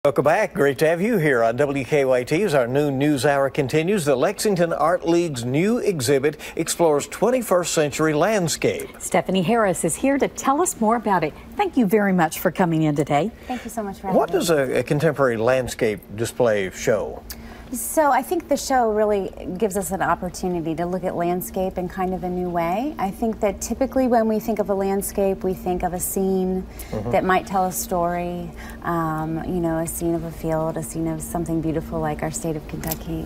Welcome back. Great to have you here on WKYT as our new news hour continues. The Lexington Art League's new exhibit explores 21st century landscape. Stephanie Harris is here to tell us more about it. Thank you very much for coming in today. Thank you so much for having me. What does a contemporary landscape display show? So I think the show really gives us an opportunity to look at landscape in kind of a new way. I think that typically when we think of a landscape, we think of a scene that might tell a story, you know, a scene of a field, a scene of something beautiful like our state of Kentucky.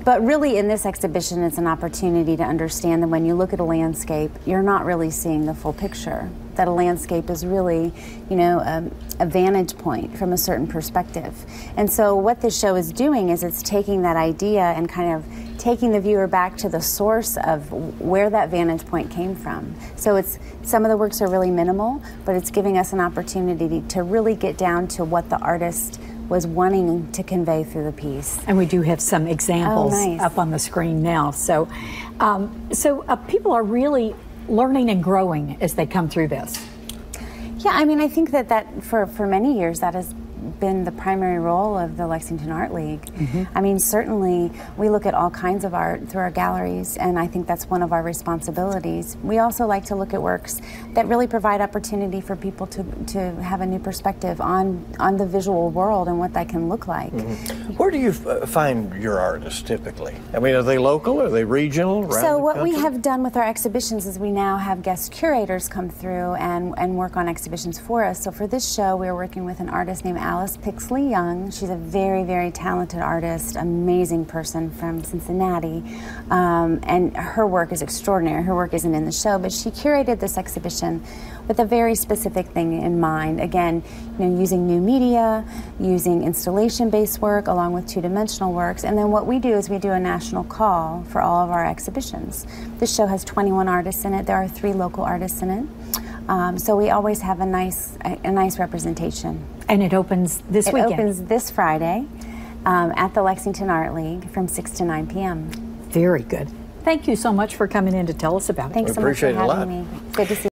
But really in this exhibition, it's an opportunity to understand that when you look at a landscape, you're not really seeing the full picture. That a landscape is really, you know, a vantage point from a certain perspective. And so what this show is doing is it's taking that idea and kind of taking the viewer back to the source of where that vantage point came from. So some of the works are really minimal, but it's giving us an opportunity to really get down to what the artist was wanting to convey through the piece. And we do have some examples nice. up on the screen now. So, people are really learning and growing as they come through this. Yeah, I mean, I think that for many years that has been the primary role of the Lexington Art League. I mean, certainly we look at all kinds of art through our galleries, and I think that's one of our responsibilities. We also like to look at works that really provide opportunity for people to have a new perspective on the visual world and what that can look like. Where do you find your artists typically? I mean, are they local? Are they regional? So what we have done with our exhibitions is we now have guest curators come through and work on exhibitions for us. So for this show, we're working with an artist named Alice Pixley Young. She's a very, very talented artist, amazing person from Cincinnati, and her work is extraordinary. Her work isn't in the show, but she curated this exhibition with a very specific thing in mind. Again, you know, using new media, using installation-based work along with two-dimensional works, and then what we do is we do a national call for all of our exhibitions. This show has 21 artists in it. There are 3 local artists in it. So we always have a nice representation. And it opens this weekend? It opens this Friday at the Lexington Art League from 6 to 9 p.m. Very good. Thank you so much for coming in to tell us about it. Thanks so much for having me. Good to see you.